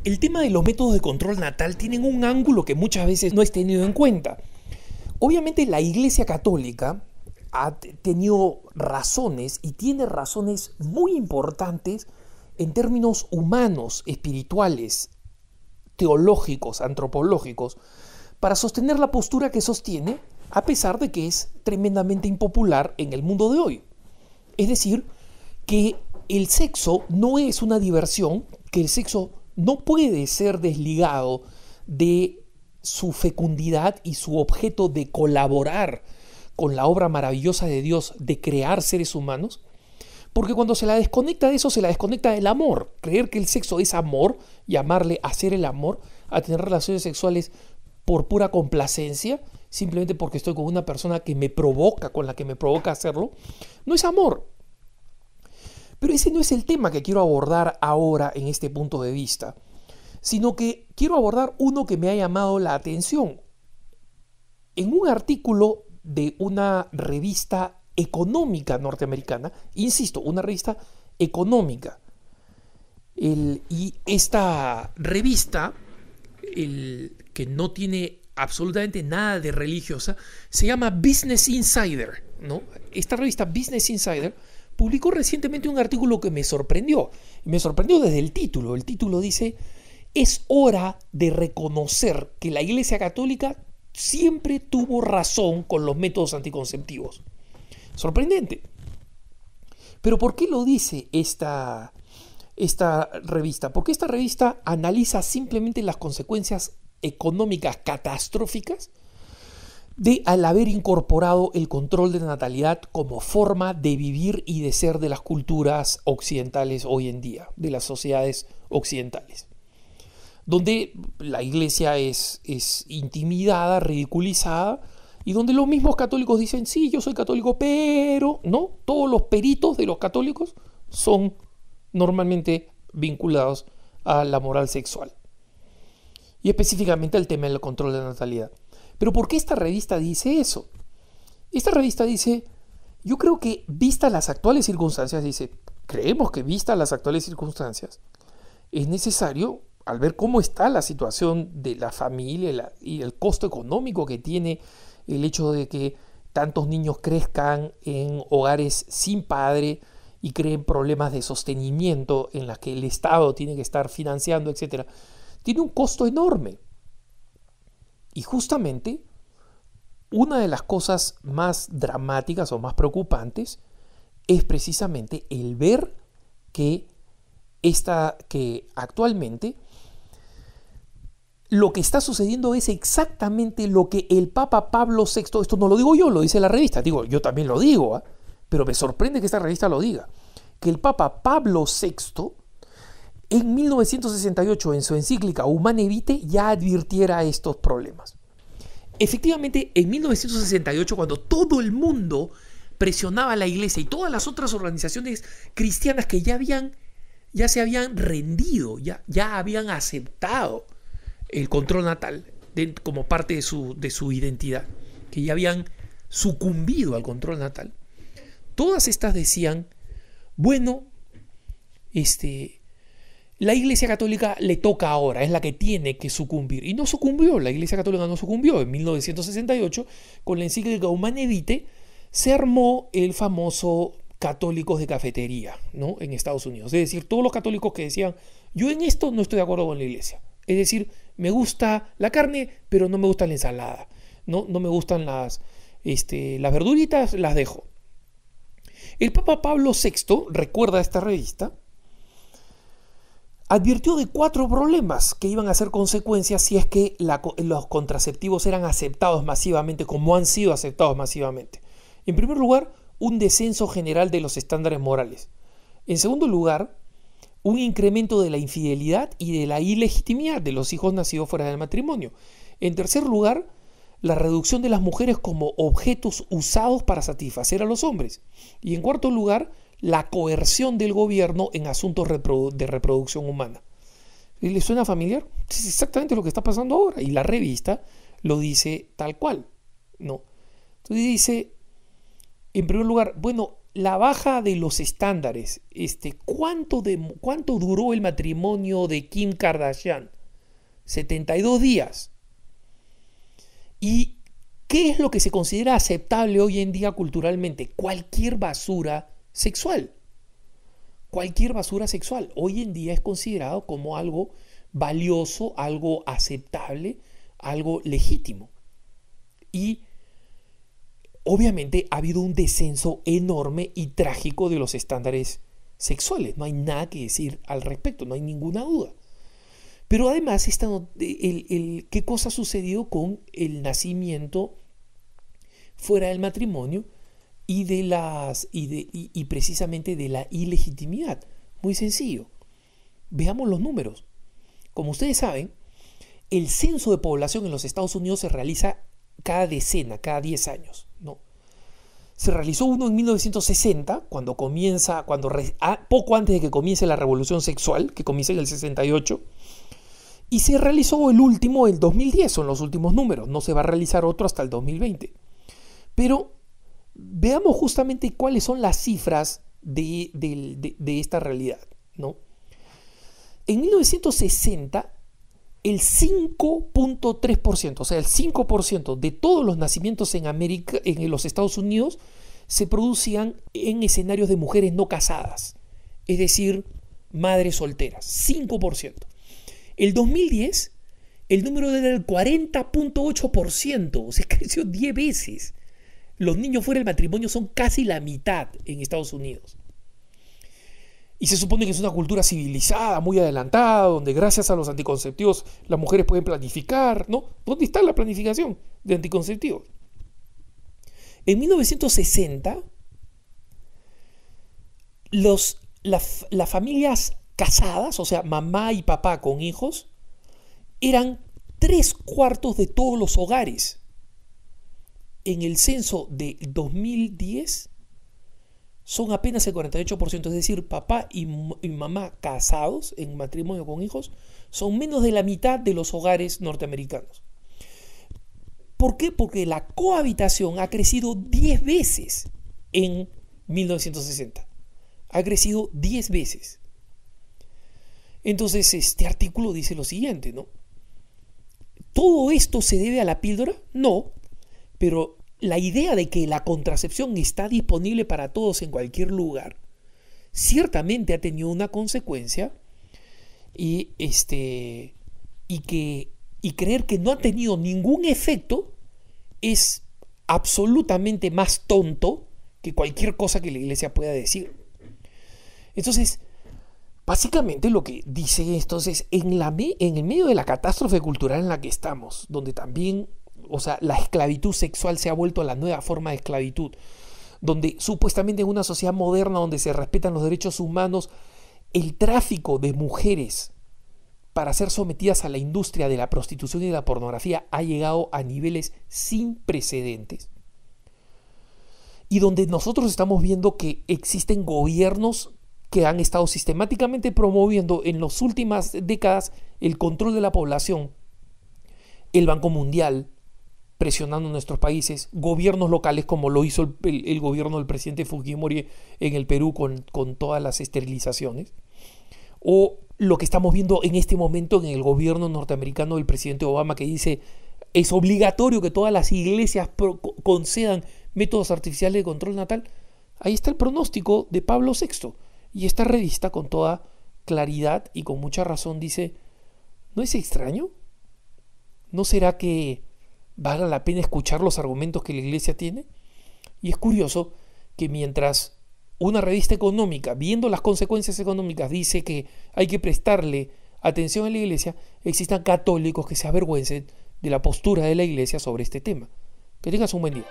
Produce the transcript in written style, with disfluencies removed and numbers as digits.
El tema de los métodos de control natal tienen un ángulo que muchas veces no es tenido en cuenta. Obviamente la Iglesia Católica ha tenido razones y tiene razones muy importantes en términos humanos, espirituales, teológicos, antropológicos, para sostener la postura que sostiene, a pesar de que es tremendamente impopular en el mundo de hoy. Es decir, que el sexo no es una diversión, que el sexo no puede ser desligado de su fecundidad y su objeto de colaborar con la obra maravillosa de Dios de crear seres humanos, porque cuando se la desconecta de eso, se la desconecta del amor. Creer que el sexo es amor, llamarle hacer el amor, a tener relaciones sexuales por pura complacencia, simplemente porque estoy con una persona que me provoca, con la que me provoca hacerlo, no es amor. Pero ese no es el tema que quiero abordar ahora en este punto de vista, sino que quiero abordar uno que me ha llamado la atención. En un artículo de una revista económica norteamericana, insisto, una revista económica, y esta revista, que no tiene absolutamente nada de religiosa, se llama Business Insider, ¿no? Esta revista Business Insider publicó recientemente un artículo que me sorprendió. Me sorprendió desde el título. El título dice: es hora de reconocer que la Iglesia Católica siempre tuvo razón con los métodos anticonceptivos. Sorprendente. Pero ¿por qué lo dice esta revista? Porque esta revista analiza simplemente las consecuencias económicas catastróficas al haber incorporado el control de natalidad como forma de vivir y de ser de las culturas occidentales hoy en día, de las sociedades occidentales, donde la iglesia es intimidada, ridiculizada, y donde los mismos católicos dicen: sí, yo soy católico, pero no, todos los peritos de los católicos son normalmente vinculados a la moral sexual y específicamente al tema del control de la natalidad. Pero ¿por qué esta revista dice eso? Esta revista dice: yo creo que vistas las actuales circunstancias, creemos que vistas las actuales circunstancias, es necesario, al ver cómo está la situación de la familia y el costo económico que tiene el hecho de que tantos niños crezcan en hogares sin padre y creen problemas de sostenimiento en las que el Estado tiene que estar financiando, etc., tiene un costo enorme. Y justamente una de las cosas más dramáticas o más preocupantes es precisamente el ver que actualmente lo que está sucediendo es exactamente lo que el Papa Pablo VI, esto no lo digo yo, lo dice la revista, yo también lo digo, pero me sorprende que esta revista lo diga, que el Papa Pablo VI en 1968 en su encíclica Humane Vitae ya advirtiera estos problemas. Efectivamente, en 1968, cuando todo el mundo presionaba a la iglesia y todas las otras organizaciones cristianas que ya se habían rendido, ya habían aceptado el control natal como parte de su identidad, que ya habían sucumbido al control natal, todas estas decían: bueno, la Iglesia Católica le toca ahora, es la que tiene que sucumbir. Y no sucumbió, la Iglesia Católica no sucumbió. En 1968, con la encíclica Humane Vitae, se armó el famoso católicos de cafetería, ¿no?, en Estados Unidos. Es decir, todos los católicos que decían: yo en esto no estoy de acuerdo con la Iglesia. Es decir, me gusta la carne, pero no me gusta la ensalada. No me gustan las verduritas, las dejo. El Papa Pablo VI, recuerda esta revista, advirtió de 4 problemas que iban a ser consecuencias si es que los contraceptivos eran aceptados masivamente, como han sido aceptados masivamente. En primer lugar, un descenso general de los estándares morales. En segundo lugar, un incremento de la infidelidad y de la ilegitimidad de los hijos nacidos fuera del matrimonio. En tercer lugar, la reducción de las mujeres como objetos usados para satisfacer a los hombres. Y en cuarto lugar, la coerción del gobierno en asuntos de reproducción humana. ¿Les suena familiar? Es exactamente lo que está pasando ahora, y la revista lo dice tal cual, ¿no? Entonces dice, en primer lugar, bueno, la baja de los estándares. ¿Cuánto duró el matrimonio de Kim Kardashian? 72 días. ¿Y qué es lo que se considera aceptable hoy en día culturalmente? Cualquier basura sexual. Cualquier basura sexual hoy en día es considerado como algo valioso, algo aceptable, algo legítimo. Y obviamente ha habido un descenso enorme y trágico de los estándares sexuales. No hay nada que decir al respecto, no hay ninguna duda. Pero además, ¿qué cosa ha sucedido con el nacimiento fuera del matrimonio y precisamente de la ilegitimidad? Muy sencillo. Veamos los números. Como ustedes saben, el censo de población en los Estados Unidos se realiza cada 10 años, ¿no? Se realizó uno en 1960, poco antes de que comience la revolución sexual, que comienza en el 68, y se realizó el último en 2010, son los últimos números, no se va a realizar otro hasta el 2020. Pero veamos justamente cuáles son las cifras de esta realidad, ¿no? En 1960, el 5.3%, o sea, el 5% de todos los nacimientos en los Estados Unidos se producían en escenarios de mujeres no casadas, es decir, madres solteras, 5%. El 2010, el número era el 40.8%, o sea, creció 10 veces. Los niños fuera del matrimonio son casi la mitad en Estados Unidos. Y se supone que es una cultura civilizada, muy adelantada, donde gracias a los anticonceptivos las mujeres pueden planificar, ¿no? ¿Dónde está la planificación de anticonceptivos? En 1960, las familias casadas, o sea, mamá y papá con hijos, eran 3/4 de todos los hogares. En el censo de 2010 son apenas el 48%, es decir, papá y mamá casados en matrimonio con hijos son menos de la mitad de los hogares norteamericanos. ¿Por qué? Porque la cohabitación ha crecido 10 veces en 1960. Ha crecido 10 veces. Entonces, este artículo dice lo siguiente, ¿no? ¿Todo esto se debe a la píldora? No, pero la idea de que la contracepción está disponible para todos en cualquier lugar ciertamente ha tenido una consecuencia y creer que no ha tenido ningún efecto es absolutamente más tonto que cualquier cosa que la iglesia pueda decir. Entonces, básicamente lo que dice esto es en el medio de la catástrofe cultural en la que estamos, donde también, o sea, la esclavitud sexual se ha vuelto la nueva forma de esclavitud, donde supuestamente en una sociedad moderna donde se respetan los derechos humanos, el tráfico de mujeres para ser sometidas a la industria de la prostitución y de la pornografía ha llegado a niveles sin precedentes, y donde nosotros estamos viendo que existen gobiernos que han estado sistemáticamente promoviendo en las últimas décadas el control de la población, el Banco Mundial presionando nuestros países, gobiernos locales como lo hizo el gobierno del presidente Fujimori en el Perú con todas las esterilizaciones, o lo que estamos viendo en este momento en el gobierno norteamericano del presidente Obama, que dice es obligatorio que todas las iglesias concedan métodos artificiales de control natal. Ahí está el pronóstico de Pablo VI, y esta revista con toda claridad y con mucha razón dice, ¿no es extraño? ¿No será que vale la pena escuchar los argumentos que la iglesia tiene? Y es curioso que mientras una revista económica, viendo las consecuencias económicas, dice que hay que prestarle atención a la iglesia, existan católicos que se avergüencen de la postura de la iglesia sobre este tema. Que tengas un buen día.